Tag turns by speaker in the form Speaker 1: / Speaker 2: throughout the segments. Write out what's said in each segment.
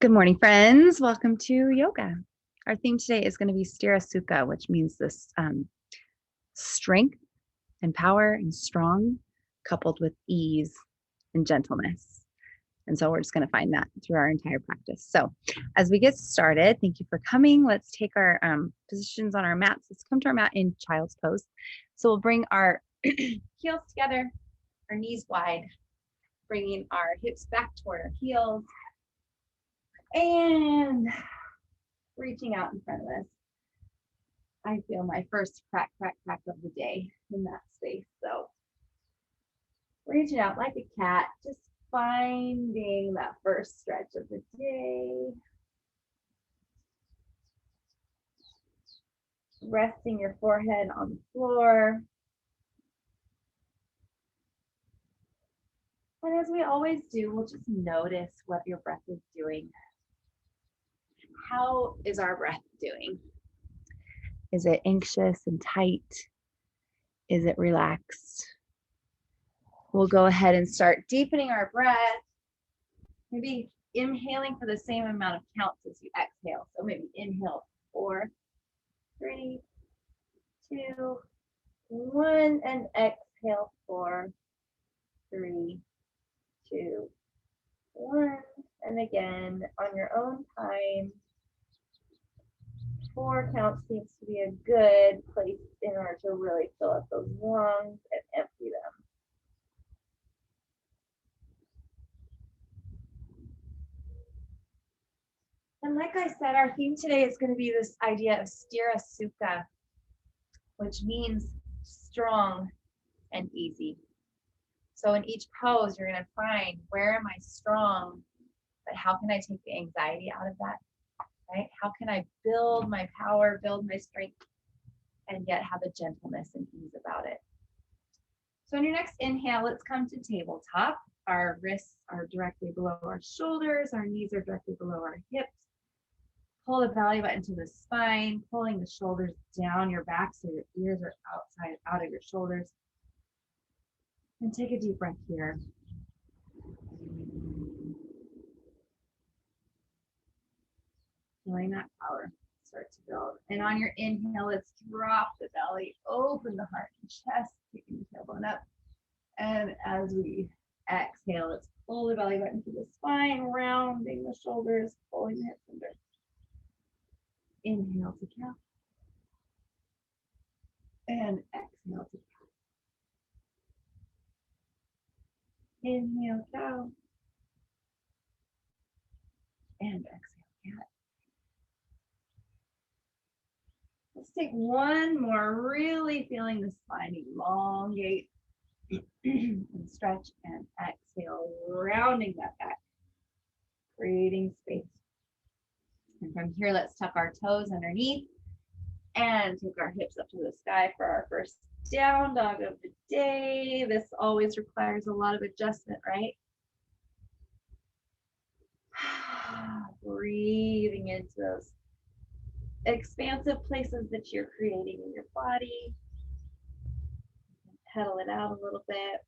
Speaker 1: Good morning, friends. Welcome to yoga. Our theme today is going to be Sthira Sukha, which means this strength and power and strong coupled with ease and gentleness. And so we're just going to find that through our entire practice. So as we get started, thank you for coming. Let's take our positions on our mats. Let's come to our mat in child's pose. So we'll bring our heels together, our knees wide, bringing our hips back toward our heels. And reaching out in front of us. I feel my first crack of the day in that space. So reaching out like a cat, just finding that first stretch of the day. Resting your forehead on the floor. And as we always do, we'll just notice what your breath is doing. How is our breath doing? Is it anxious and tight? Is it relaxed? We'll go ahead and start deepening our breath. Maybe inhaling for the same amount of counts as you exhale. So maybe inhale 4, 3, 2, 1, and exhale 4, 3, 2, 1. And again, on your own time. 4 counts seems to be a good place in order to really fill up those lungs and empty them. And like I said, our theme today is going to be this idea of Sthira Sukha, which means strong and easy. So in each pose, you're going to find, where am I strong, but how can I take the anxiety out of that? Right? How can I build my power, build my strength, and yet have a gentleness and ease about it? So on your next inhale, let's come to tabletop. Our wrists are directly below our shoulders. Our knees are directly below our hips. Pull the belly button to the spine, pulling the shoulders down your back so your ears are out of your shoulders. And take a deep breath here. Feeling that power start to build. And on your inhale, let's drop the belly, open the heart and chest, taking the tailbone up. And as we exhale, let's pull the belly button to the spine, rounding the shoulders, pulling the hips under. Inhale to cow. And exhale to cow. Inhale, cow. And exhale, cat. Let's take one more, really feeling the spine elongate and stretch, and exhale, rounding that back, creating space. And from here, let's tuck our toes underneath and take our hips up to the sky for our first down dog of the day. This always requires a lot of adjustment, right? Breathing into those expansive places that you're creating in your body. Pedal it out a little bit.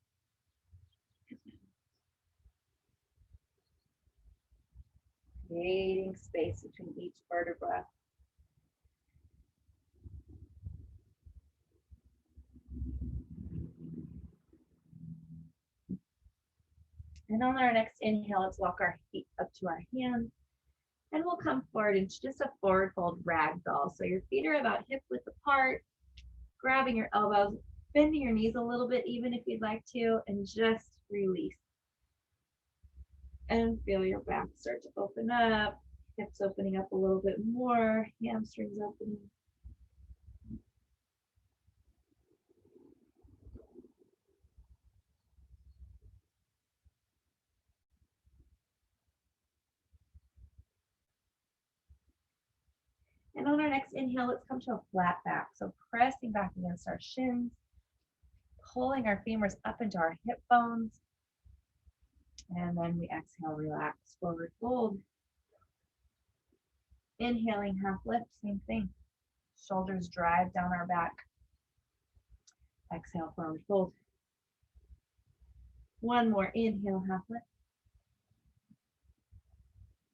Speaker 1: Creating space between each vertebra. And on our next inhale, let's walk our feet up to our hands. And we'll come forward into just a forward fold ragdoll. So your feet are about hip width apart, grabbing your elbows, bending your knees a little bit even if you'd like to, and just release. And feel your back start to open up, hips opening up a little bit more, hamstrings opening. And on our next inhale, let's come to a flat back. So pressing back against our shins, pulling our femurs up into our hip bones. And then we exhale, relax, forward fold. Inhaling, half lift, same thing. Shoulders drive down our back. Exhale, forward fold. One more inhale, half lift.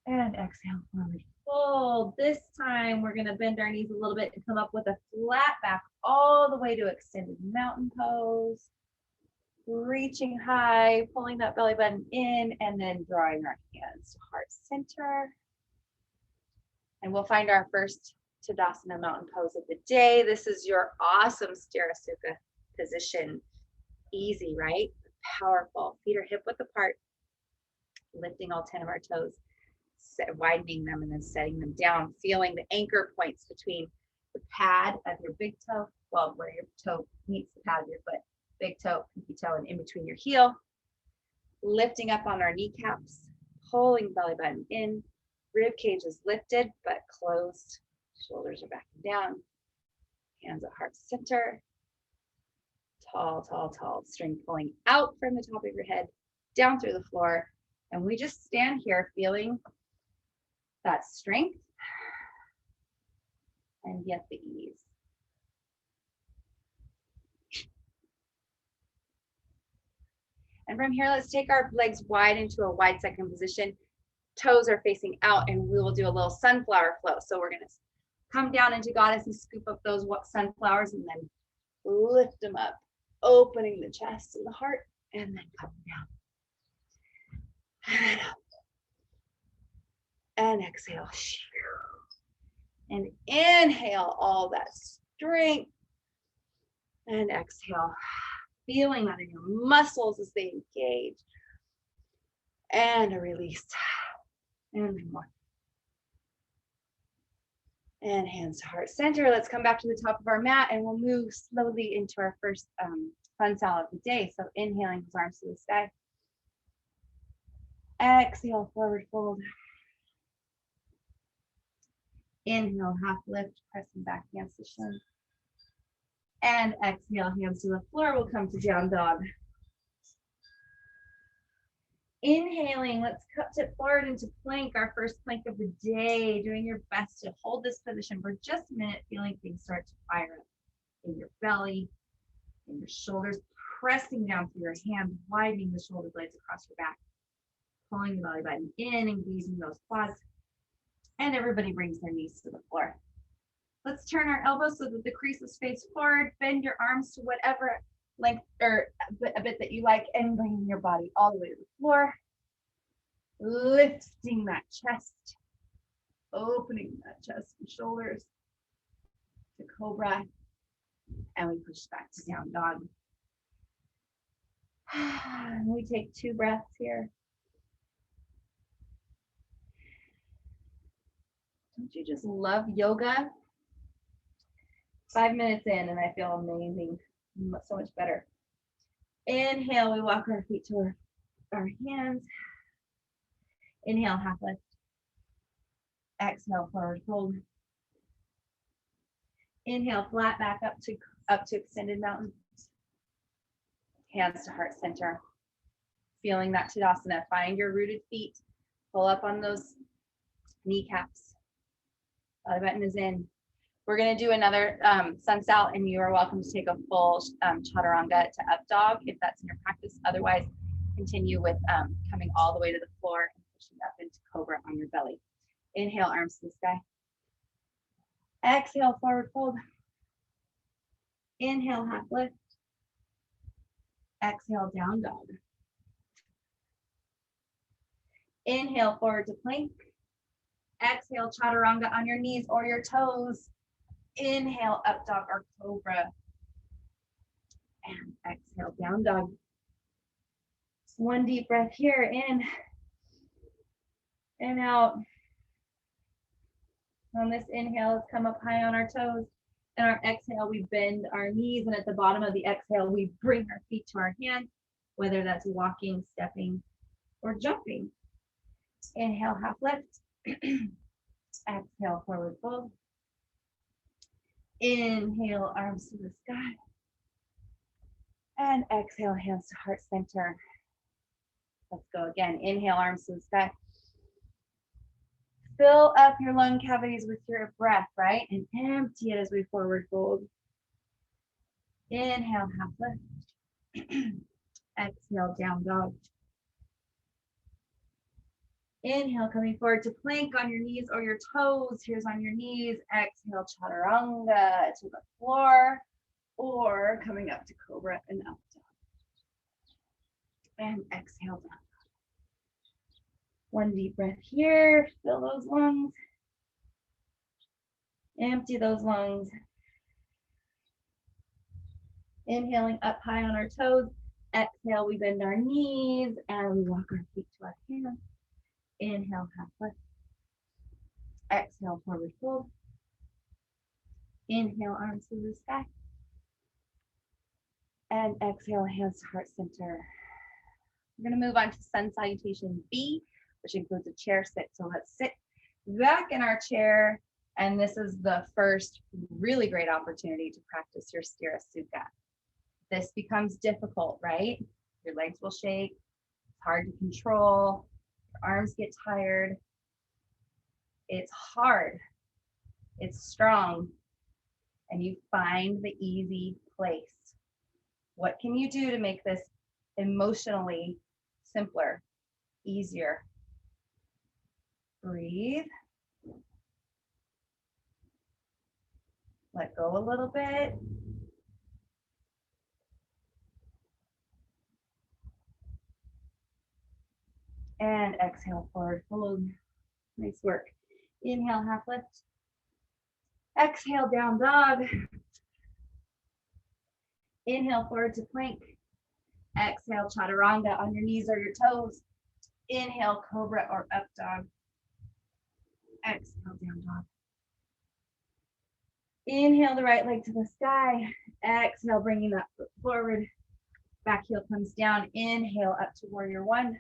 Speaker 1: And exhale, forward fold. This time we're gonna bend our knees a little bit and come up with a flat back all the way to extended mountain pose. Reaching high, pulling that belly button in, and then drawing our hands to heart center. And we'll find our first Tadasana mountain pose of the day. This is your awesome Sthira Sukha position. Easy, right? Powerful. Feet are hip width apart, lifting all 10 of our toes, widening them and then setting them down, feeling the anchor points between the pad of your big toe, well, where your toe meets the pad of your foot, big toe, pinky toe, and in between your heel. Lifting up on our kneecaps, pulling belly button in, rib cage is lifted but closed, shoulders are backing down, hands at heart center. Tall, tall, tall, string pulling out from the top of your head, down through the floor. And we just stand here feeling that strength and yet the ease. And from here, let's take our legs wide into a wide second position. Toes are facing out and we will do a little sunflower flow. So we're gonna come down into goddess and scoop up those sunflowers and then lift them up, opening the chest and the heart, and then come down. And up. And exhale. And inhale all that strength. And exhale, feeling that in your muscles as they engage. And a release. And then more. And hands to heart center. Let's come back to the top of our mat and we'll move slowly into our first fun salad of the day. So inhaling, arms to the sky. Exhale, forward fold. Inhale, half lift, pressing back against the shin. And exhale, hands to the floor. We'll come to down dog. Inhaling, let's tip forward into plank, our first plank of the day. Doing your best to hold this position for just a minute, feeling things start to fire up in your belly, in your shoulders, pressing down through your hands, widening the shoulder blades across your back, pulling the belly button in, engaging those quads. And everybody brings their knees to the floor. Let's turn our elbows so that the creases face forward, bend your arms to whatever length or a bit that you like, and bringing your body all the way to the floor. Lifting that chest, opening that chest and shoulders to cobra. And we push back to down dog. We take 2 breaths here. Don't you just love yoga? 5 minutes in and I feel amazing, so much better. Inhale, we walk our feet to our hands. Inhale, half lift. Exhale, forward fold. Inhale, flat back up to extended mountain. Hands to heart center. Feeling that Tadasana. Find your rooted feet. Pull up on those kneecaps. Belly button is in. We're going to do another sun sal, and you are welcome to take a full chaturanga to up dog if that's in your practice. Otherwise, continue with coming all the way to the floor and pushing up into cobra on your belly. Inhale, arms to the sky. Exhale, forward fold. Inhale, half lift. Exhale, down dog. Inhale, forward to plank. Exhale, chaturanga on your knees or your toes. Inhale, up dog or cobra. And exhale, down dog. One deep breath here, in and out. On this inhale, let's come up high on our toes. And our exhale, we bend our knees. And at the bottom of the exhale, we bring our feet to our hands, whether that's walking, stepping, or jumping. Inhale, half lift. Exhale, forward fold. Inhale, arms to the sky. And exhale, hands to heart center. Let's go again. Inhale, arms to the sky. Fill up your lung cavities with your breath, right? And empty it as we forward fold. Inhale, half lift. Exhale, down dog. Inhale, coming forward to plank on your knees or your toes. Here's on your knees. Exhale, chaturanga to the floor, or coming up to cobra and up dog. And exhale down. One deep breath here. Fill those lungs. Empty those lungs. Inhaling up high on our toes. Exhale, we bend our knees and we walk our feet to our hands. Inhale, half lift. Exhale, forward fold. Inhale, arms to the sky. And exhale, hands to heart center. We're going to move on to sun salutation B, which includes a chair sit. So let's sit back in our chair. And this is the first really great opportunity to practice your Sthira Sukha. This becomes difficult, right? Your legs will shake. It's hard to control. Your arms get tired. It's hard. It's strong. And you find the easy place. What can you do to make this emotionally simpler, easier? Breathe. Let go a little bit. And exhale, forward fold. Nice work. Inhale, half lift. Exhale, down dog. Inhale, forward to plank. Exhale, chaturanga on your knees or your toes. Inhale, cobra or up dog. Exhale, down dog. Inhale the right leg to the sky. Exhale, bringing that foot forward. Back heel comes down. Inhale, up to warrior one.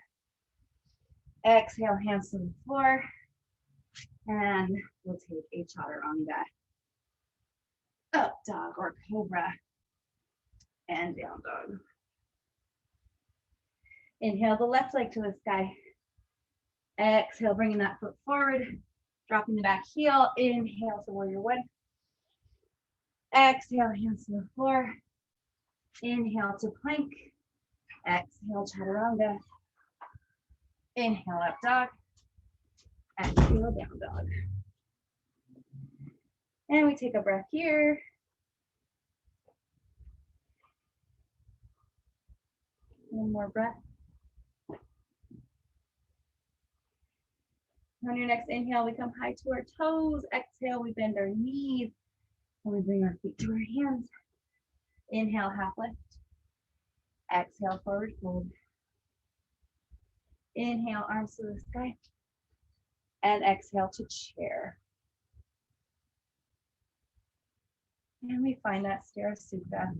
Speaker 1: Exhale, hands to the floor. And we'll take a chaturanga. Up dog or cobra. And down dog. Inhale the left leg to the sky. Exhale, bringing that foot forward. Dropping the back heel. Inhale to warrior one. Exhale, hands to the floor. Inhale to plank. Exhale, chaturanga. Inhale, up dog. Exhale, down dog. And we take a breath here. One more breath. On your next inhale, we come high to our toes. Exhale, we bend our knees. And we bring our feet to our hands. Inhale, half lift. Exhale, forward fold. Inhale, arms to the sky. And exhale to chair. And we find that Sthira Sukha.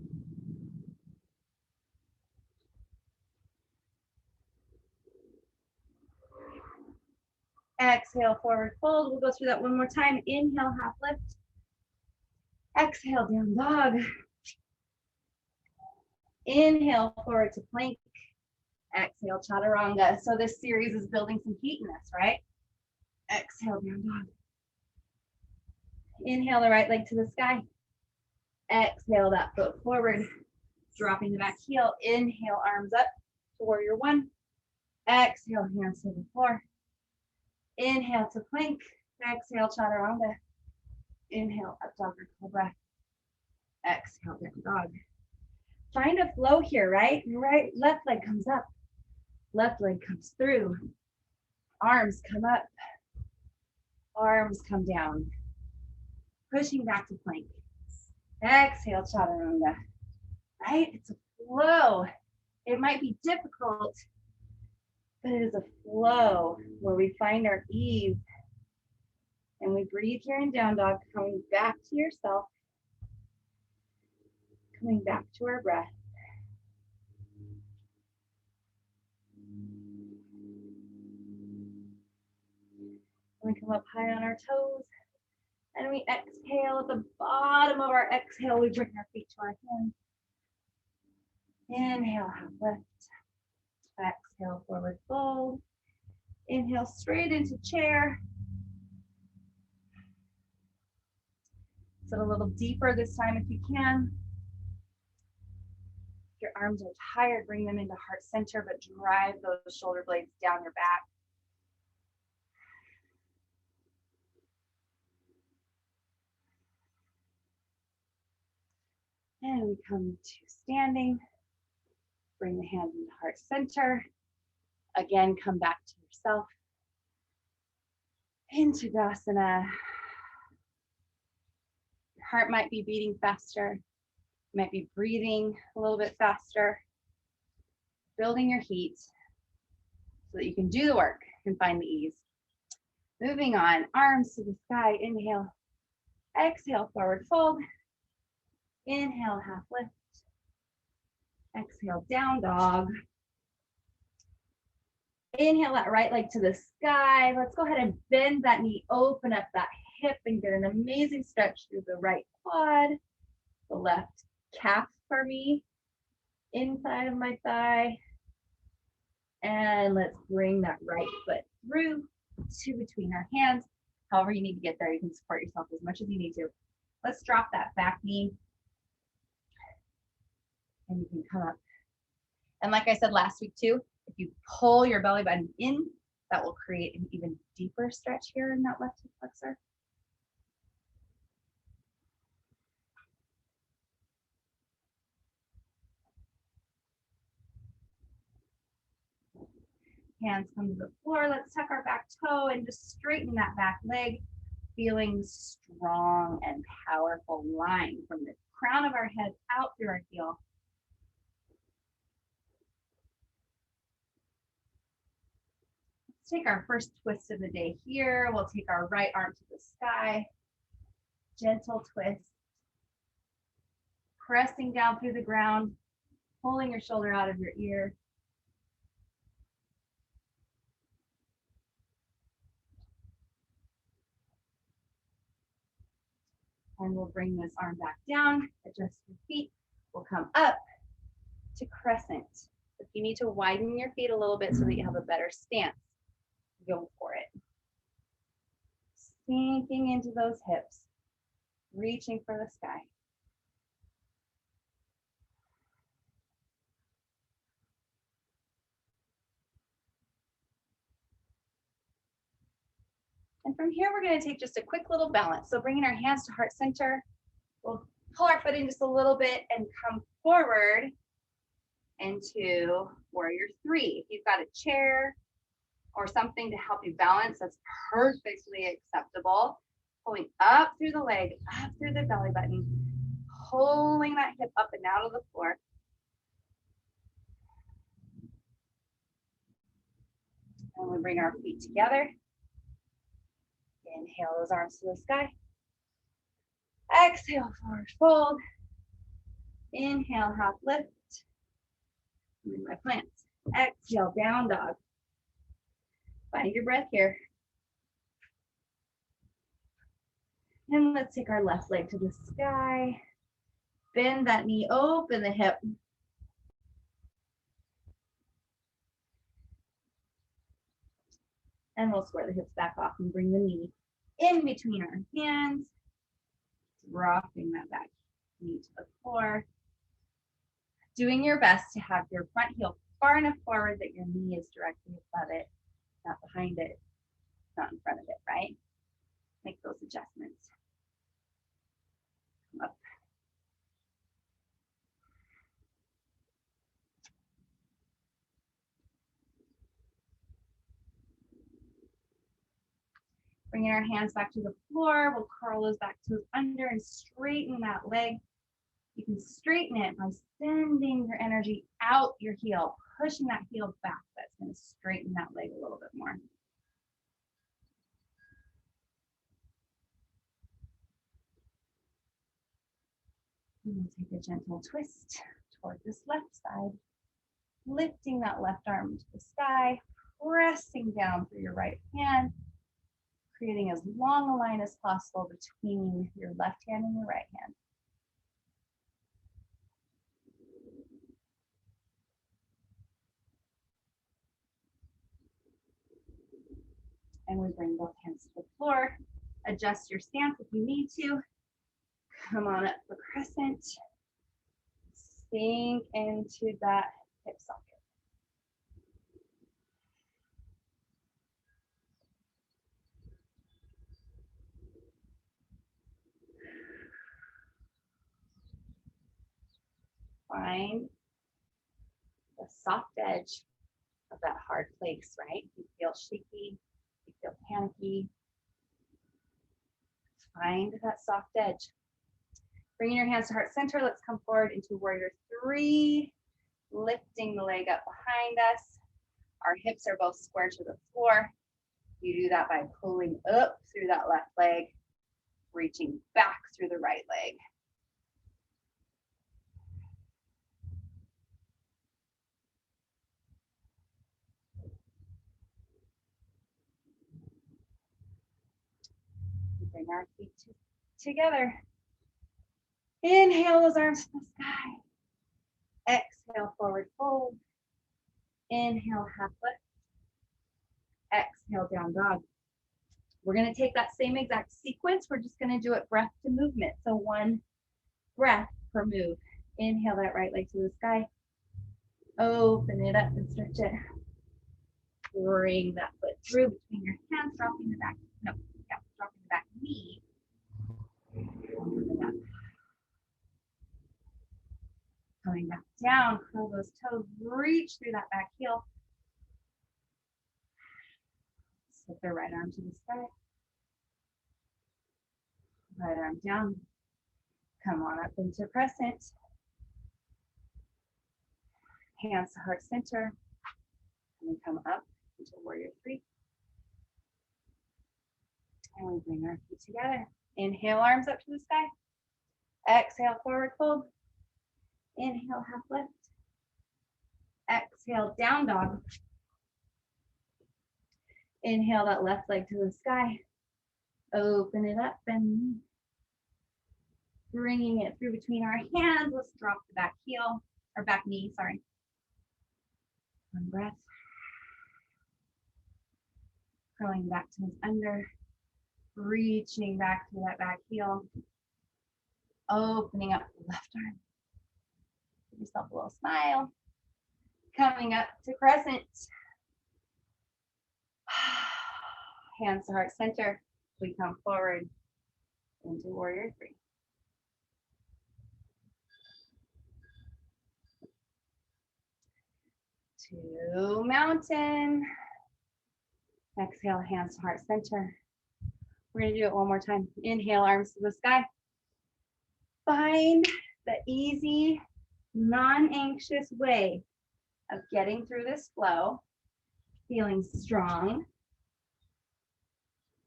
Speaker 1: Exhale, forward fold. We'll go through that one more time. Inhale, half lift. Exhale, down dog. Inhale, forward to plank. Exhale, chaturanga. So this series is building some heat in us, right? Exhale, down dog. Inhale the right leg to the sky. Exhale that foot forward, dropping the back heel. Inhale, arms up to warrior one. Exhale, hands to the floor. Inhale to plank. Exhale, chaturanga. Inhale, up dog or cobra. Exhale, down dog. Find a flow here, right? Right, left leg comes up. Left leg comes through. Arms come up. Arms come down. Pushing back to plank. Exhale, chaturanga. Right? It's a flow. It might be difficult, but it is a flow where we find our ease. And we breathe here in down dog, coming back to yourself. Coming back to our breath. We come up high on our toes. And we exhale. At the bottom of our exhale, we bring our feet to our hands. Inhale, half lift. Exhale, forward fold. Inhale, straight into chair. Sit a little deeper this time if you can. If your arms are tired, bring them into heart center, but drive those shoulder blades down your back. And we come to standing. Bring the hands into heart center. Again, come back to yourself. Into Tadasana. Your heart might be beating faster. You might be breathing a little bit faster. Building your heat so that you can do the work and find the ease. Moving on, arms to the sky. Inhale. Exhale, forward fold. Inhale, half lift. Exhale, down dog. Inhale that right leg to the sky. Let's go ahead and bend that knee, open up that hip and get an amazing stretch through the right quad, the left calf for me, inside of my thigh. And let's bring that right foot through to between our hands. However you need to get there, you can support yourself as much as you need to. Let's drop that back knee. And you can come up. And like I said last week too, if you pull your belly button in, that will create an even deeper stretch here in that left hip flexor. Hands come to the floor. Let's tuck our back toe and just straighten that back leg, feeling strong and powerful line from the crown of our head out through our heel. Let's take our first twist of the day here. We'll take our right arm to the sky. Gentle twist. Pressing down through the ground, pulling your shoulder out of your ear. And we'll bring this arm back down, adjust your feet. We'll come up to crescent. If you need to widen your feet a little bit so that you have a better stance, go for it. Sinking into those hips, reaching for the sky. And from here, we're going to take just a quick little balance. So bringing our hands to heart center, we'll pull our foot in just a little bit and come forward into warrior three. If you've got a chair or something to help you balance, that's perfectly acceptable. Pulling up through the leg, up through the belly button, pulling that hip up and out of the floor. And we bring our feet together. Inhale those arms to the sky. Exhale, forward fold. Inhale, half lift. Move my plants. Exhale, down dog. Find your breath here. And let's take our left leg to the sky. Bend that knee, open the hip. And we'll square the hips back off and bring the knee in between our hands. Dropping that back knee to the floor. Doing your best to have your front heel far enough forward that your knee is directly above it, not behind it, not in front of it, right? Make those adjustments. Come up. Bringing our hands back to the floor, we'll curl those back toes under and straighten that leg. You can straighten it by sending your energy out your heel, pushing that heel back. That's going to straighten that leg a little bit more. And we'll take a gentle twist toward this left side, lifting that left arm to the sky, pressing down through your right hand, creating as long a line as possible between your left hand and your right hand. And we bring both hands to the floor. Adjust your stance if you need to. Come on up for crescent. Sink into that hip socket. Find the soft edge of that hard place, right? You feel shaky, you feel panicky. Find that soft edge. Bringing your hands to heart center, let's come forward into warrior three, lifting the leg up behind us. Our hips are both square to the floor. You do that by pulling up through that left leg, reaching back through the right leg. Bring our feet together. Inhale those arms to the sky. Exhale, forward fold. Inhale, half lift. Exhale, down dog. We're going to take that same exact sequence. We're just going to do it breath to movement. So one breath per move. Inhale that right leg to the sky. Open it up and stretch it. Bring that foot through between your hands, dropping the back. No, yeah, dropping the back knee. Open it up. Coming back down, curl those toes, reach through that back heel. Slip the right arm to the sky. Right arm down. Come on up into crescent. Hands to heart center. And we come up into warrior three. And we bring our feet together. Inhale, arms up to the sky. Exhale, forward fold. Inhale, half lift. Exhale, down dog. Inhale that left leg to the sky. Open it up and bringing it through between our hands. Let's drop the back heel, or back knee, sorry. One breath. Curling back toes under. Reaching back to that back heel. Opening up the left arm. Give yourself a little smile. Coming up to crescent. Hands to heart center. We come forward into warrior three. To mountain. Exhale, hands to heart center. We're going to do it one more time. Inhale, arms to the sky. Find the easy, non-anxious way of getting through this flow, feeling strong,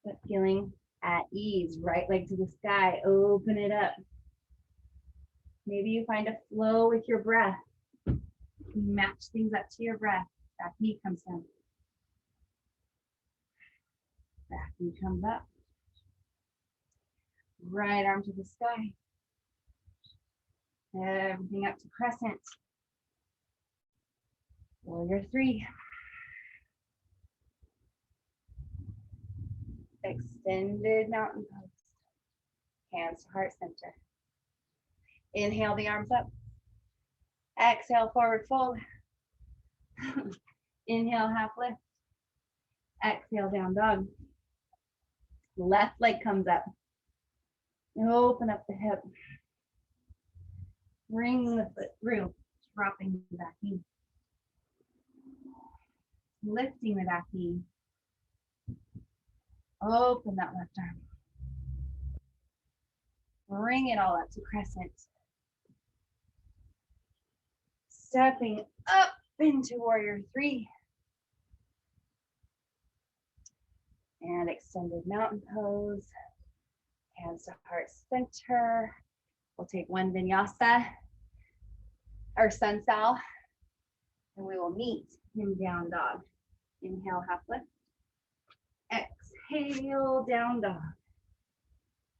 Speaker 1: but feeling at ease. Right leg to the sky, open it up. Maybe you find a flow with your breath. Match things up to your breath. Back knee comes down. Back knee comes up. Right arm to the sky. Everything up to crescent. Warrior three. Extended mountain pose. Hands to heart center. Inhale the arms up. Exhale, forward fold. Inhale, half lift. Exhale, down dog. Left leg comes up. Open up the hip. Bring the foot through, dropping the back knee. Lifting the back knee. Open that left arm. Bring it all up to crescent. Stepping up into warrior three. And extended mountain pose. Hands to heart center. We'll take one vinyasa or sun sal, and we will meet in down dog. Inhale, half lift. Exhale, down dog.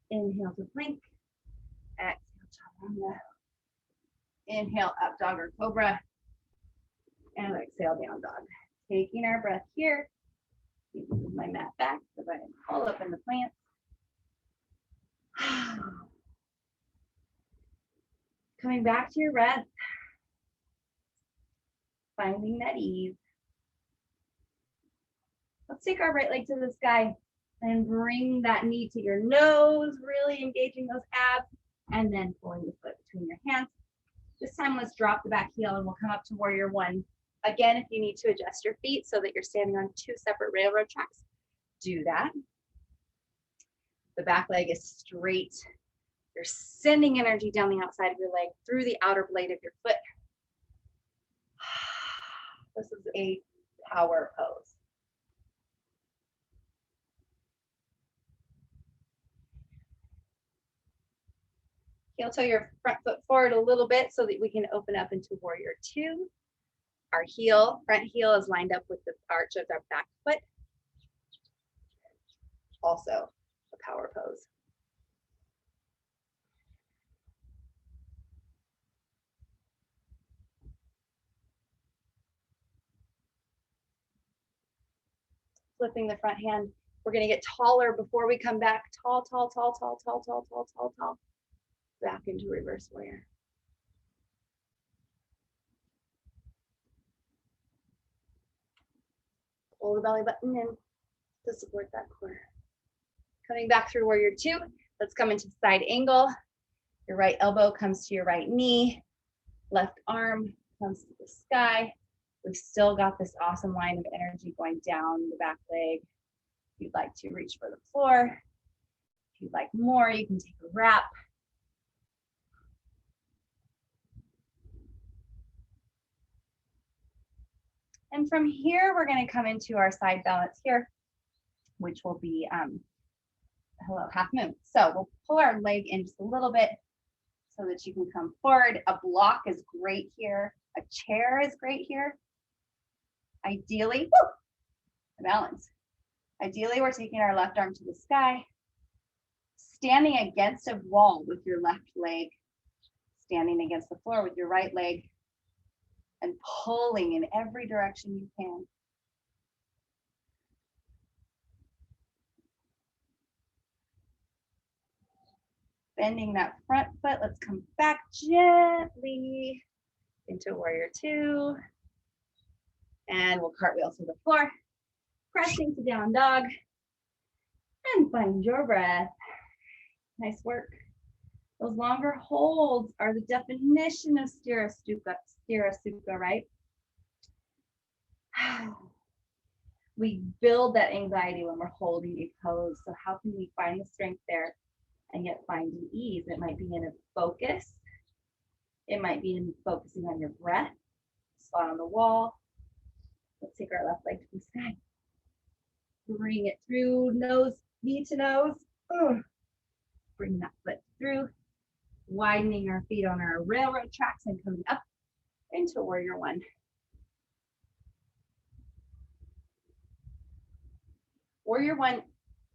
Speaker 1: Inhale to plank. Exhale, chaturanga. Inhale, up dog or cobra. And exhale, down dog. Taking our breath here. Move my mat back so that I can all up in the plants. Coming back to your breath. Finding that ease. Let's take our right leg to the sky and bring that knee to your nose, really engaging those abs, and then pulling the foot between your hands.
Speaker 2: This time, let's drop the back heel and we'll come up to warrior one. Again, if you need to adjust your feet so that you're standing on 2 separate railroad tracks, do that. The back leg is straight. You're sending energy down the outside of your leg through the outer blade of your foot. This is a power pose. Heel toe your front foot forward a little bit so that we can open up into warrior two. Our heel, front heel is lined up with the arch of our back foot. Also a power pose. Flipping the front hand. We're going to get taller before we come back. Tall, tall, tall, tall, tall, tall, tall, tall, tall. Back into reverse warrior. Pull the belly button in to support that core. Coming back through warrior two. Let's come into side angle. Your right elbow comes to your right knee. Left arm comes to the sky. We've still got this awesome line of energy going down the back leg. If you'd like to reach for the floor, if you'd like more, you can take a wrap. And from here, we're going to come into our side balance here, which will be hello, half moon. So we'll pull our leg in just a little bit so that you can come forward. A block is great here. A chair is great here. Ideally, balance. Ideally, we're taking our left arm to the sky, standing against a wall with your left leg, standing against the floor with your right leg, and pulling in every direction you can. Bending that front foot, let's come back gently into warrior two. And we'll cartwheel to the floor, pressing to down dog, and find your breath. Nice work. Those longer holds are the definition of Sthira Sukha, right? We build that anxiety when we're holding a pose. So how can we find the strength there and yet find an ease? It might be in a focus. It might be in focusing on your breath, spot on the wall. Let's take our left leg to the sky. Bring it through nose, knee to nose. Bring that foot through. Widening our feet on our railroad tracks and coming up into warrior one. Warrior one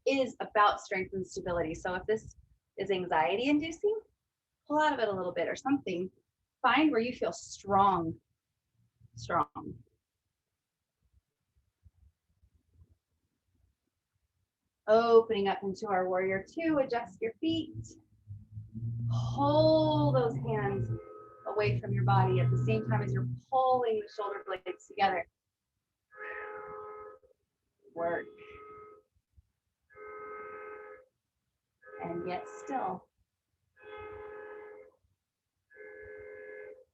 Speaker 2: is about strength and stability. So if this is anxiety inducing, pull out of it a little bit or something. Find where you feel strong. Opening up into our warrior two, adjust your feet. Pull those hands away from your body at the same time as you're pulling the shoulder blades together. Work. And get still.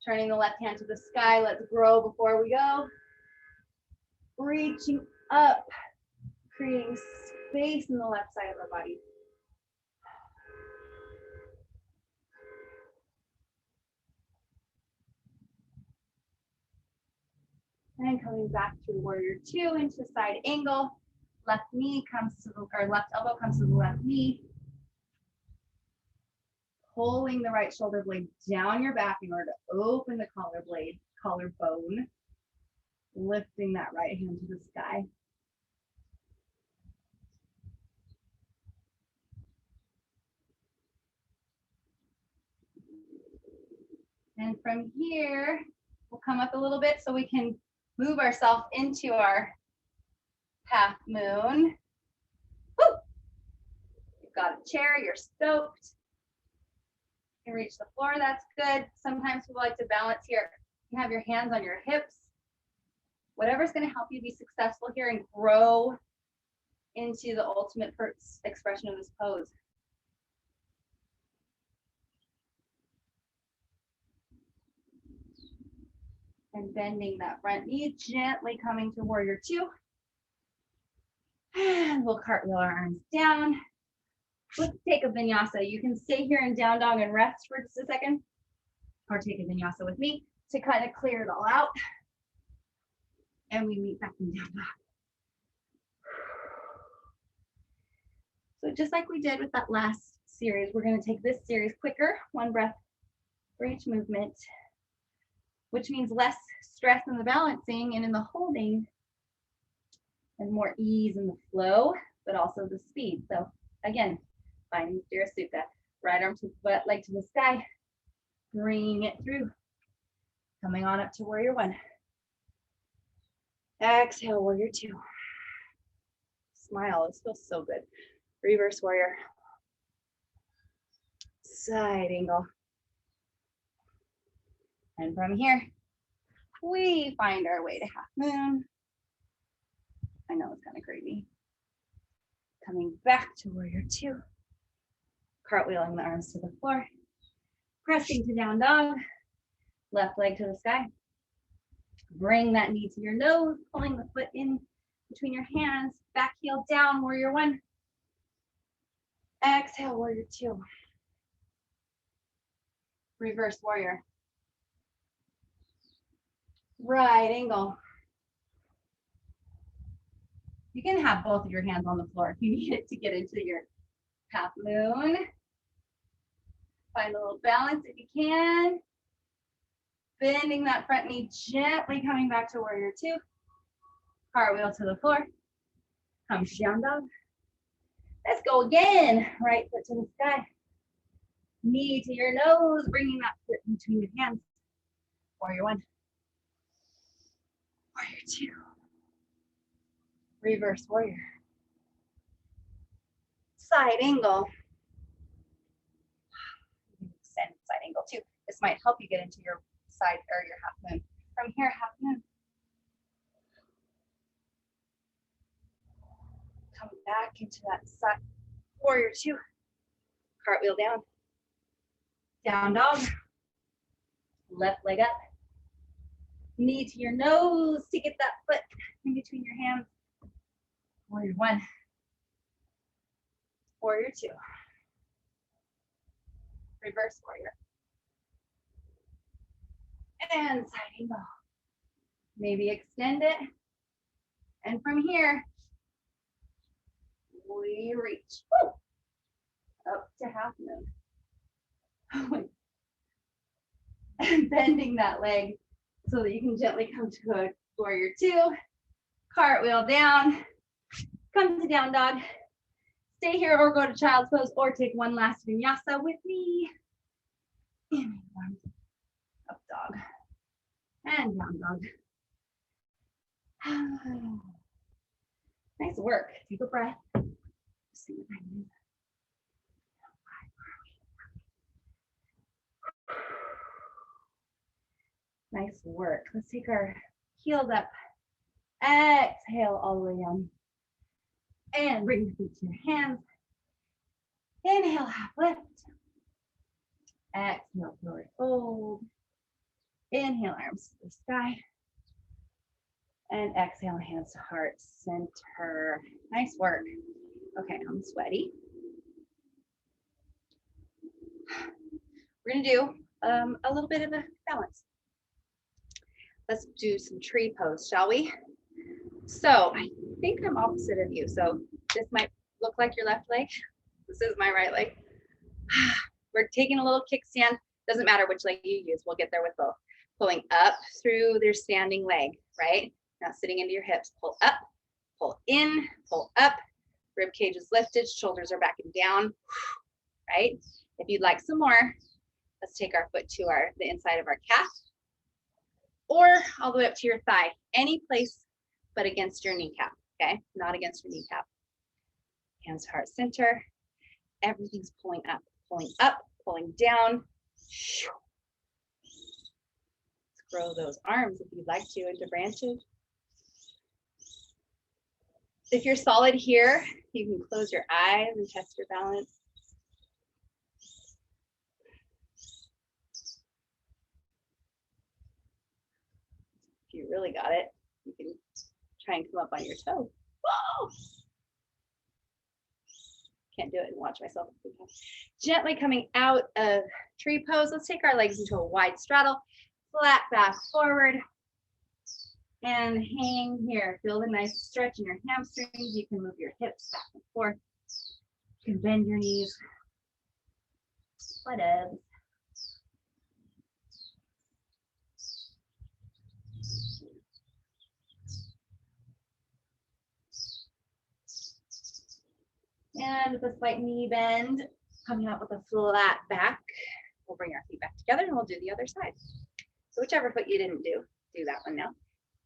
Speaker 2: Turning the left hand to the sky, let's grow before we go. Reaching up, creating space in the left side of our body. And coming back through warrior two into side angle. Left knee comes to the, or left elbow comes to the left knee. Pulling the right shoulder blade down your back in order to open the collarbone. Lifting that right hand to the sky. And from here, we'll come up a little bit so we can move ourselves into our half moon. Woo! You've got a chair, you're stoked. You can reach the floor, that's good. Sometimes people like to balance here. You have your hands on your hips. Whatever's going to help you be successful here and grow into the ultimate expression of this pose. . And bending that front knee, gently coming to warrior two. And we'll cartwheel our arms down. Let's take a vinyasa. You can stay here in down dog and rest for just a second, or take a vinyasa with me to kind of clear it all out. And we meet back in down dog. So just like we did with that last series, we're going to take this series quicker, one breath for each movement, which means less stress in the balancing and in the holding, and more ease in the flow, but also the speed. So again, finding Sthira Sukha, right arm to butt, leg to the sky, bringing it through, coming on up to warrior one. Exhale, warrior two. Smile, this feels so good. Reverse warrior. Side angle. And from here, we find our way to half moon. I know it's kind of crazy. Coming back to warrior two. Cartwheeling the arms to the floor. Pressing to down dog. Left leg to the sky. Bring that knee to your nose, pulling the foot in between your hands. Back heel down, warrior one. Exhale, warrior two. Reverse warrior. Right angle. You can have both of your hands on the floor if you need it to get into your half moon. Find a little balance if you can. Bending that front knee, gently coming back to warrior two. Cartwheel to the floor. Come to down dog. Let's go again. Right foot to the sky. Knee to your nose, bringing that foot between your hands. Warrior one. Warrior two. Reverse warrior. Side angle. Extend side angle too. This might help you get into your side or your half moon. From here, half moon. Come back into that side. Warrior two. Cartwheel down. Down dog. Left leg up. Knee to your nose to get that foot in between your hands. Warrior one. Warrior two. Reverse warrior. And side angle. Maybe extend it. And from here, we reach. Woo! Up to half moon. And bending that leg so that you can gently come to a warrior two. Cartwheel down. Come to down dog. Stay here or go to child's pose or take one last vinyasa with me. And up dog. And down dog. Nice work. Take a breath. See what I need. Nice work. Let's take our heels up. Exhale all the way down. And bring the feet to your hands. Inhale, half lift. Exhale, forward fold. Inhale, arms to the sky. And exhale, hands to heart center. Nice work. Okay, I'm sweaty. We're gonna do a little bit of a balance. Let's do some tree pose, shall we? So I think I'm opposite of you. So this might look like your left leg. This is my right leg. We're taking a little kickstand. Doesn't matter which leg you use. We'll get there with both. Pulling up through their standing leg, right? Now sitting into your hips. Pull up, pull in, pull up. Rib cage is lifted. Shoulders are back and down, right? If you'd like some more, let's take our foot to the inside of our calf, or all the way up to your thigh, any place but against your kneecap, okay? Not against your kneecap. Hands to heart center. Everything's pulling up, pulling down. Let's grow those arms if you'd like to into branches. If you're solid here, you can close your eyes and test your balance. you really got it, you can try and come up on your toe. Whoa! Can't do it and watch myself. Gently coming out of tree pose. Let's take our legs into a wide straddle, flat back forward, and hang here. Feel the nice stretch in your hamstrings. You can move your hips back and forth. You can bend your knees. Whatever. And with a slight knee bend, coming out with a flat back, we'll bring our feet back together and we'll do the other side. So whichever foot you didn't do that one now.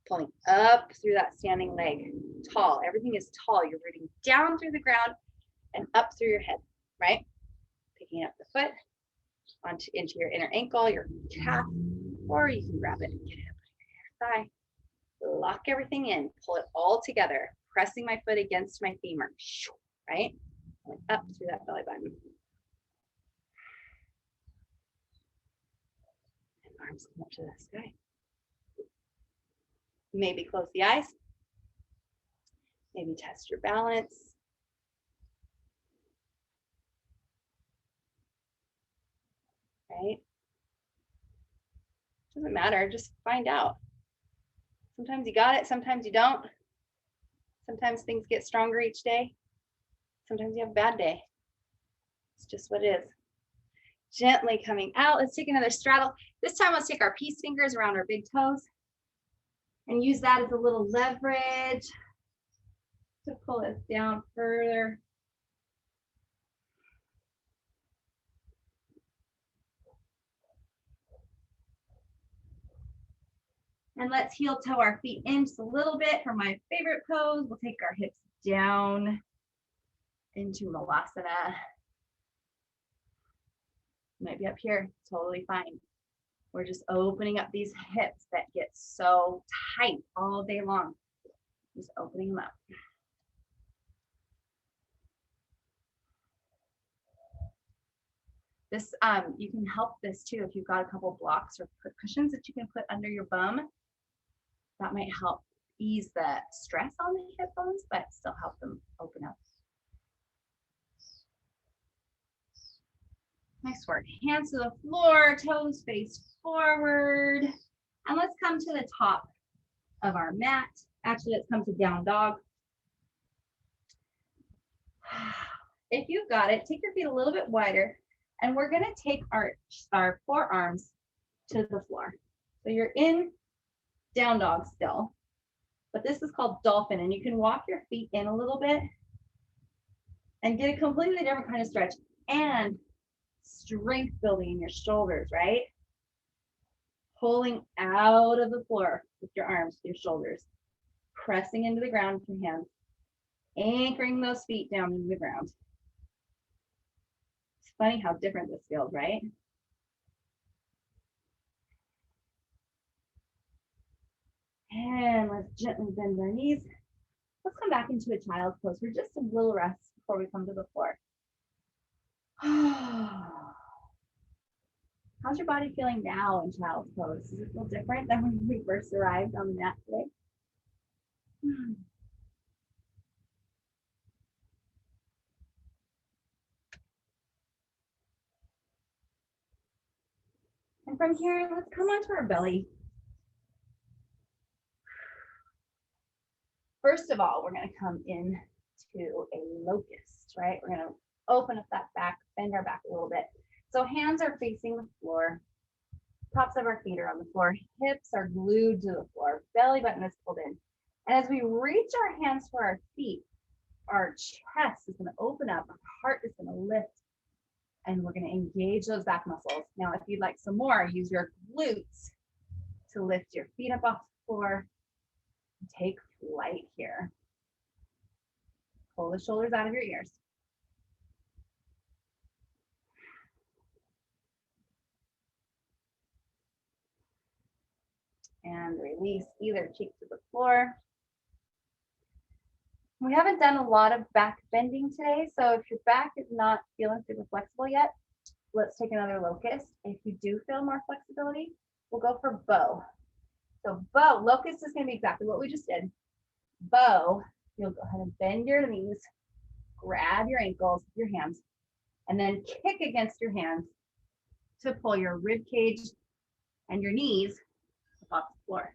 Speaker 2: Pulling up through that standing leg, tall. Everything is tall. You're rooting down through the ground and up through your head, right? Picking up the foot into your inner ankle, your calf, or you can grab it and get it up under your thigh. Lock everything in, pull it all together, pressing my foot against my femur, right? Going up through that belly button. And arms come up to the sky. Maybe close the eyes. Maybe test your balance. Right? Doesn't matter, just find out. Sometimes you got it, sometimes you don't. Sometimes things get stronger each day. Sometimes you have a bad day. It's just what it is. Gently coming out. Let's take another straddle. This time let's take our peace fingers around our big toes and use that as a little leverage to pull us down further. And let's heel toe our feet in just a little bit for my favorite pose. We'll take our hips down into Malasana. Might be up here, totally fine. We're just opening up these hips that get so tight all day long. Just opening them up. This, you can help this too if you've got a couple blocks or cushions that you can put under your bum. That might help ease the stress on the hip bones, but still help them open up. Nice work. Hands to the floor, toes face forward. And let's come to the top of our mat. Actually, let's come to down dog. If you've got it, take your feet a little bit wider, and we're going to take our forearms to the floor. So you're in down dog still, but this is called dolphin, and you can walk your feet in a little bit and get a completely different kind of stretch and strength building in your shoulders, right? Pulling out of the floor with your arms, your shoulders, pressing into the ground with your hands, anchoring those feet down into the ground. It's funny how different this feels, right? And let's gently bend our knees. Let's come back into a child's pose for just a little rest before we come to the floor. How's your body feeling now in child's pose? Does it feel different than when we first arrived on the mat today? And from here, let's come onto our belly. First of all, we're going to come in to a locust, right? We're going to open up that back, bend our back a little bit. So hands are facing the floor. Tops of our feet are on the floor. Hips are glued to the floor. Belly button is pulled in. And as we reach our hands for our feet, our chest is going to open up. Our heart is going to lift. And we're going to engage those back muscles. Now, if you'd like some more, use your glutes to lift your feet up off the floor. Take flight here. Pull the shoulders out of your ears. And release either cheek to the floor. We haven't done a lot of back bending today, so if your back is not feeling super flexible yet, let's take another locust. If you do feel more flexibility, we'll go for bow. So bow, locust is going to be exactly what we just did. Bow, you'll go ahead and bend your knees, grab your ankles with your hands, and then kick against your hands to pull your rib cage and your knees off the floor.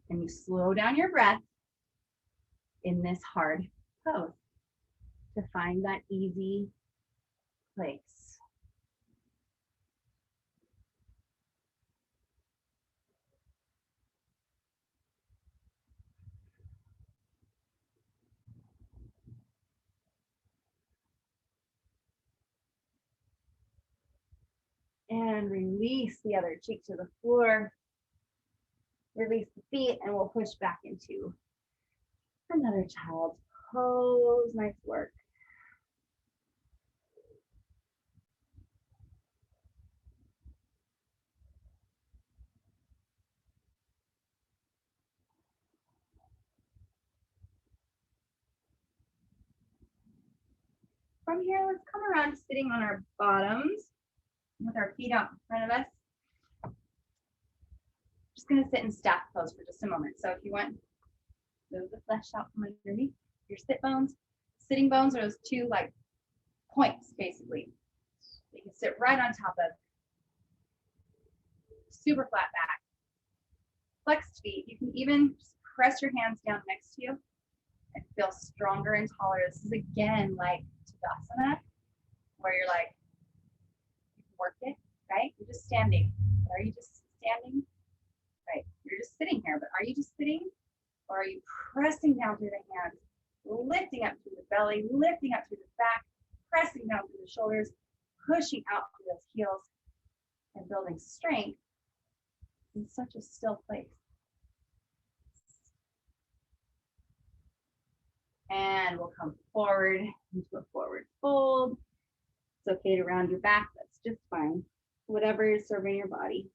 Speaker 2: And you slow down your breath in this hard pose to find that easy place. And release the other cheek to the floor. Release the feet, and we'll push back into another child's pose. Nice work. From here, let's come around sitting on our bottoms with our feet out in front of us. Just going to sit in staff pose for just a moment. So if you want, move the flesh out from underneath your sit bones. Sitting bones are those two like points, basically. You can sit right on top of. Super flat back. Flexed feet. You can even just press your hands down next to you and feel stronger and taller. This is again like Tadasana, where you're like, you can work it, right? You're just standing. But are you just standing? Right. You're just sitting here, but are you just sitting? Or are you pressing down through the hands, lifting up through the belly, lifting up through the back, pressing down through the shoulders, pushing out through those heels, and building strength in such a still place. And we'll come forward into a forward fold. It's okay to round your back, that's just fine. Whatever is serving your body.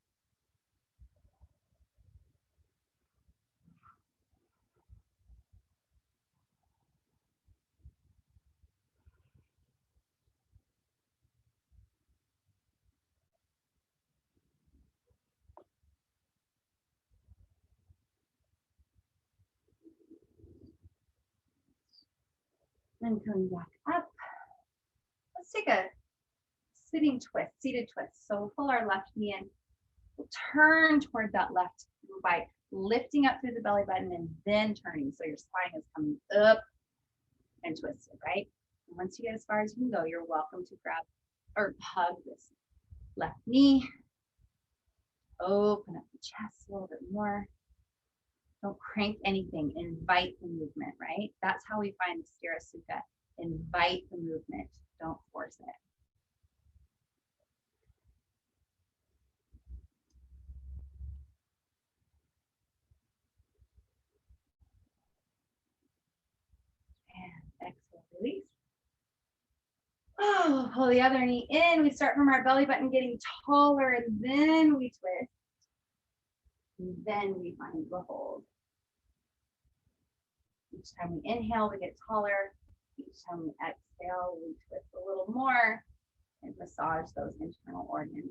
Speaker 2: Then coming back up. Let's take a sitting twist, seated twist. So we'll pull our left knee in. We'll turn toward that left by lifting up through the belly button and then turning. So your spine is coming up and twisted, right? And once you get as far as you can go, you're welcome to grab or hug this left knee. Open up the chest a little bit more. Don't crank anything. Invite the movement, right? That's how we find the Sthira Sukha. Invite the movement. Don't force it. And exhale, release. Oh, pull the other knee in. We start from our belly button getting taller, and then we twist. And then we find the hold. Each time we inhale, we get taller. Each time we exhale, we twist a little more and massage those internal organs.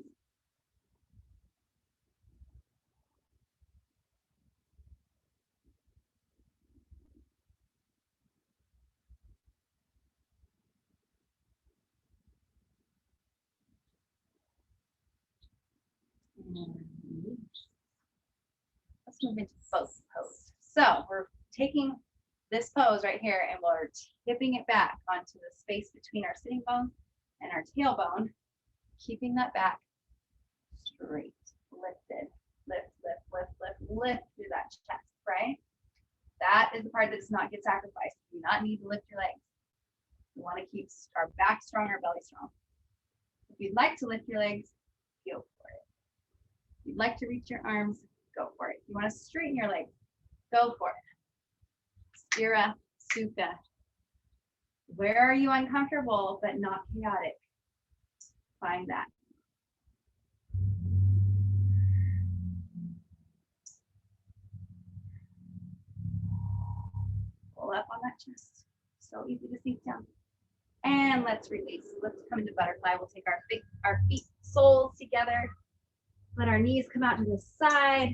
Speaker 2: Let's move into boat pose. So we're taking this pose right here and we're tipping it back onto the space between our sitting bone and our tailbone, keeping that back straight, lifted, lift, lift, lift, lift, lift through that chest, right? That is the part that does not get sacrificed. You do not need to lift your legs. We want to keep our back strong, our belly strong. If you'd like to lift your legs, go for it. If you'd like to reach your arms, go for it. If you want to straighten your legs, go for it. Sthira Sukha. Where are you uncomfortable but not chaotic? Find that. Pull up on that chest. So easy to sink down. And let's release. Let's come into butterfly. We'll take our feet, soles together. Let our knees come out to the side.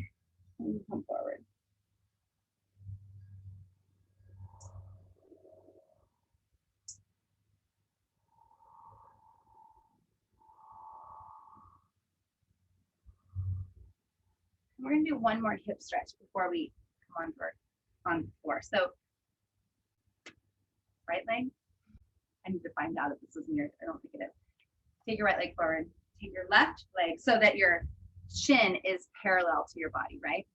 Speaker 2: And come forward. We're going to do one more hip stretch before we come on the floor. So right leg. I need to find out if this is near. I don't think it is. Take your right leg forward. Take your left leg so that your shin is parallel to your body, right?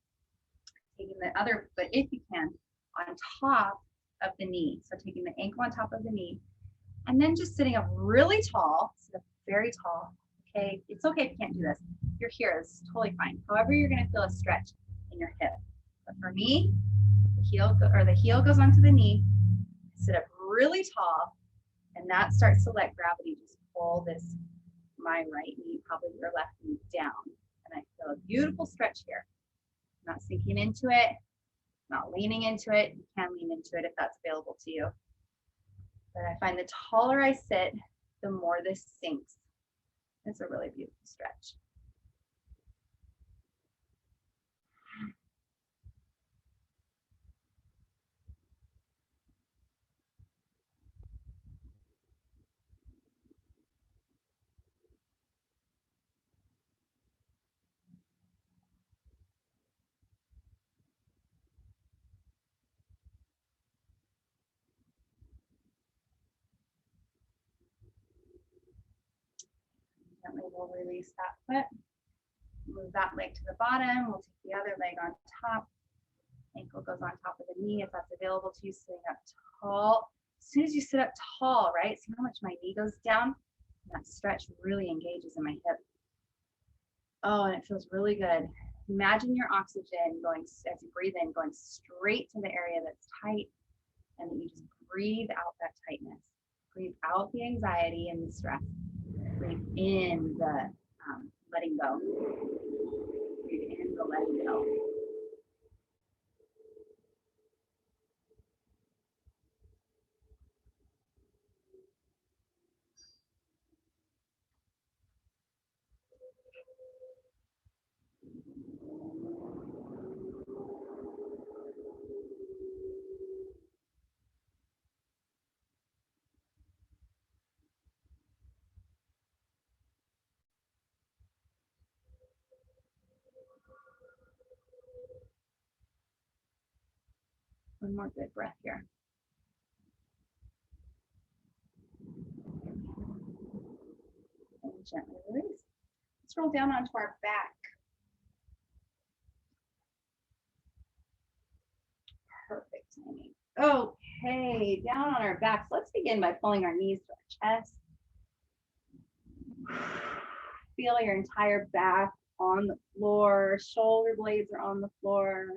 Speaker 2: Taking the other foot, if you can, on top of the knee. So taking the ankle on top of the knee. And then just sitting up really tall, sit up very tall. Okay, it's okay if you can't do this. You're here, it's totally fine. However, you're gonna feel a stretch in your hip. But for me, the heel goes onto the knee, sit up really tall, and that starts to let gravity just pull my right knee, probably your left knee down. And I feel a beautiful stretch here. Not sinking into it, not leaning into it. You can lean into it if that's available to you. But I find the taller I sit, the more this sinks. It's a really beautiful stretch. Gently we'll release that foot. Move that leg to the bottom. We'll take the other leg on top. Ankle goes on top of the knee if that's available to you, sitting up tall. As soon as you sit up tall, right? See how much my knee goes down? That stretch really engages in my hip. Oh, and it feels really good. Imagine your oxygen going, as you breathe in, going straight to the area that's tight, and then you just breathe out that tightness. Breathe out the anxiety and the stress. Breathe in the letting go. Breathe in the letting go. One more good breath here. And gently release. Let's roll down onto our back. Perfect timing. Okay, down on our backs. Let's begin by pulling our knees to our chest. Feel your entire back on the floor. Shoulder blades are on the floor.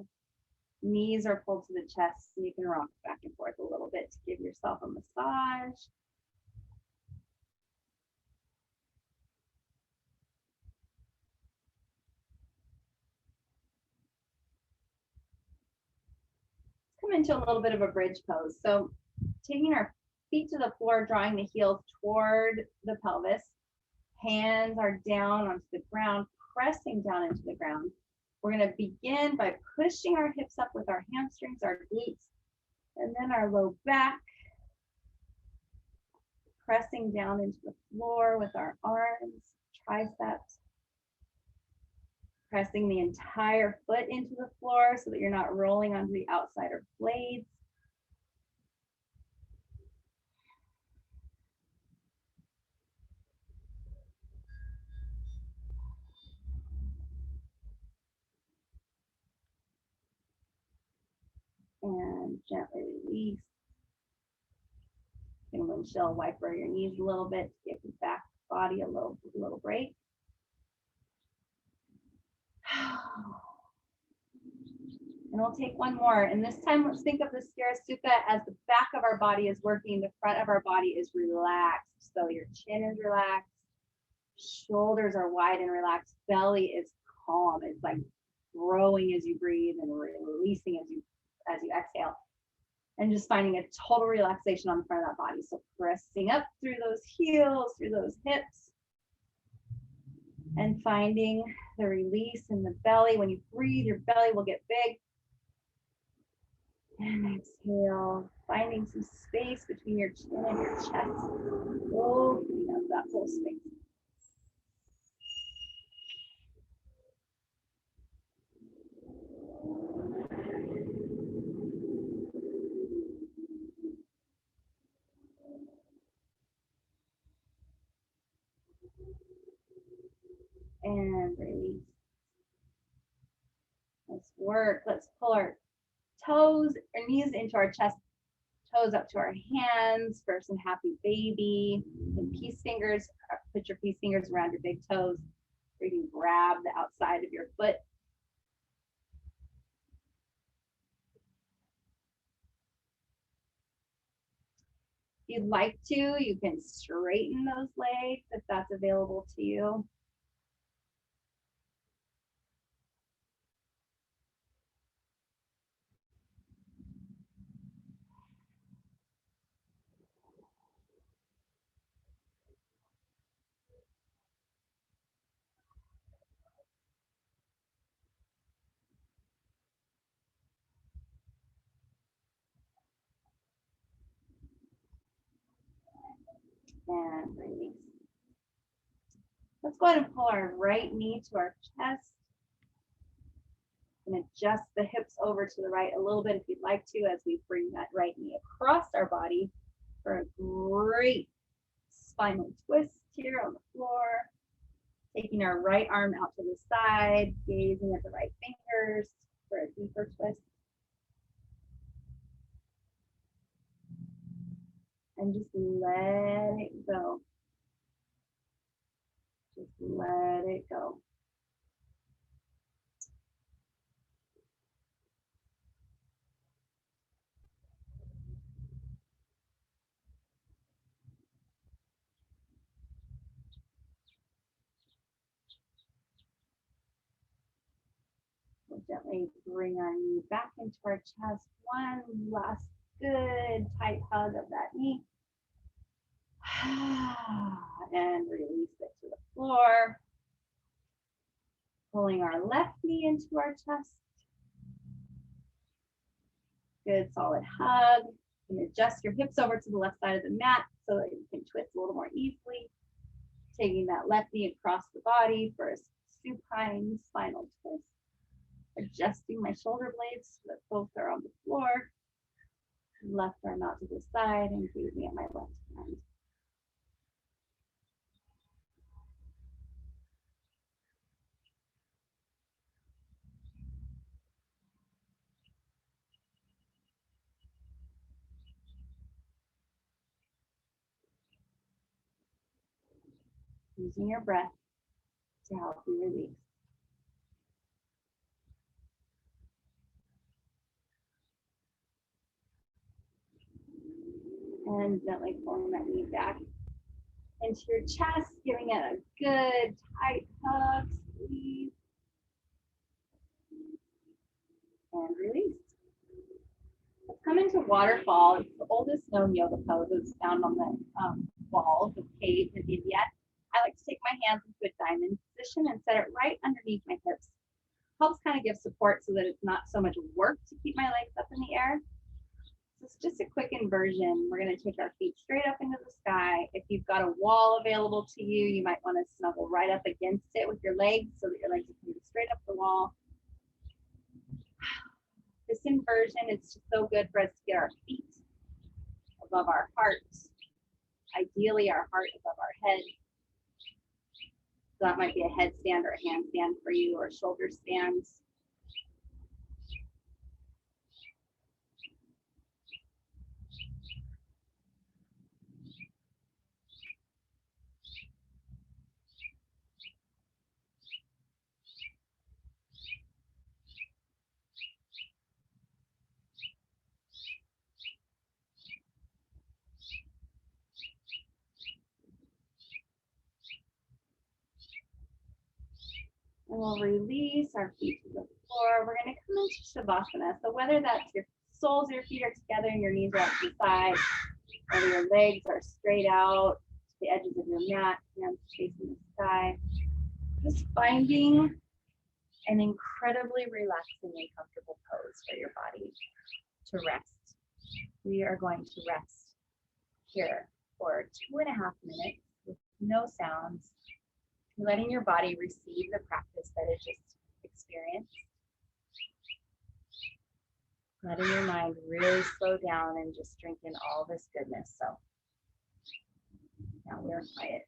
Speaker 2: Knees are pulled to the chest, so you can rock back and forth a little bit to give yourself a massage. Come into a little bit of a bridge pose. So taking our feet to the floor, drawing the heels toward the pelvis. Hands are down onto the ground, pressing down into the ground. We're going to begin by pushing our hips up with our hamstrings, our glutes, and then our low back. Pressing down into the floor with our arms, triceps. Pressing the entire foot into the floor so that you're not rolling onto the outside or blades. And gently release. You can windshield wiper your knees a little bit to give your back body a little break. And we'll take one more. And this time, let's think of the Sthira Sukha as the back of our body is working, the front of our body is relaxed. So your chin is relaxed, shoulders are wide and relaxed, belly is calm. It's like growing as you breathe and releasing as you exhale. And just finding a total relaxation on the front of that body. So pressing up through those heels, through those hips. And finding the release in the belly. When you breathe, your belly will get big. And exhale, finding some space between your chin and your chest. Opening up that whole space. And release. Let's work. Let's pull our toes or knees into our chest, toes up to our hands for some happy baby. And peace fingers, put your peace fingers around your big toes, or you can grab the outside of your foot. If you'd like to, you can straighten those legs if that's available to you. And release. Let's go ahead and pull our right knee to our chest. And adjust the hips over to the right a little bit if you'd like to, as we bring that right knee across our body for a great spinal twist here on the floor. Taking our right arm out to the side, gazing at the right fingers for a deeper twist. And just let it go. Just let it go. We'll gently bring our knee back into our chest. One last good tight hug of that knee. And release it to the floor. Pulling our left knee into our chest. Good solid hug. And adjust your hips over to the left side of the mat so that you can twist a little more easily. Taking that left knee across the body for a supine spinal twist. Adjusting my shoulder blades so that both are on the floor. Left arm out to the side and gazing at my left hand. Using your breath to help you release. And gently pulling that knee back into your chest, giving it a good tight hug, squeeze, and release. Let's come into waterfall. It's the oldest known yoga pose. It's found on the wall of the cave in India. I like to take my hands into a diamond position and set it right underneath my hips. Helps kind of give support so that it's not so much work to keep my legs up in the air. It's just a quick inversion. We're going to take our feet straight up into the sky. If you've got a wall available to you, you might want to snuggle right up against it with your legs so that your legs are coming straight up the wall. This inversion is just so good for us to get our feet above our heart. Ideally, our heart above our head. So that might be a headstand or a handstand for you, or shoulder stands. And we'll release our feet to the floor. We're going to come into Shavasana. So whether that's your soles of your feet are together and your knees are out to the side, whether your legs are straight out to the edges of your mat, hands facing the sky.
Speaker 1: Just finding an incredibly relaxing and comfortable pose for your body to rest. We are going to rest here for 2.5 minutes with no sounds, letting your body receive the practice that it just experienced. Letting your mind really slow down and just drink in all this goodness. So now we're quiet.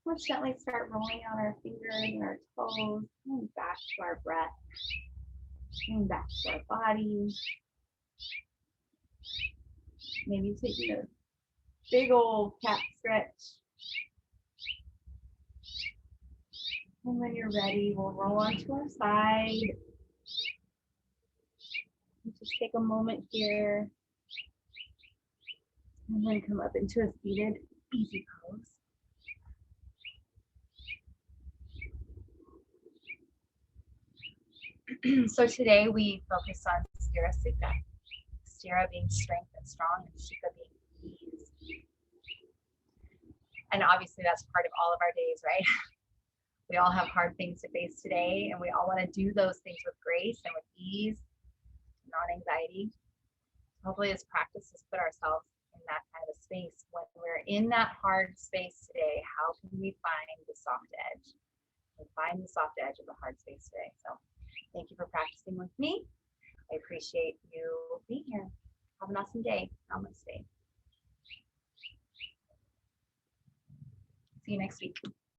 Speaker 1: Let's gently start rolling out our fingers and our toes, coming back to our breath, coming back to our body. Maybe taking a big old cat stretch. And when you're ready, we'll roll onto our side. Just take a moment here. And then come up into a seated, easy pose. So today we focus on Sthira Sukha. Sthira being strength and strong, and Sukha being ease. And obviously that's part of all of our days, right? We all have hard things to face today, and we all want to do those things with grace and with ease, non-anxiety. Hopefully this practice has put ourselves in that kind of a space. When we're in that hard space today, how can we find the soft edge? We find the soft edge of the hard space today. So thank you for practicing with me. I appreciate you being here. Have an awesome day. Namaste. See you next week.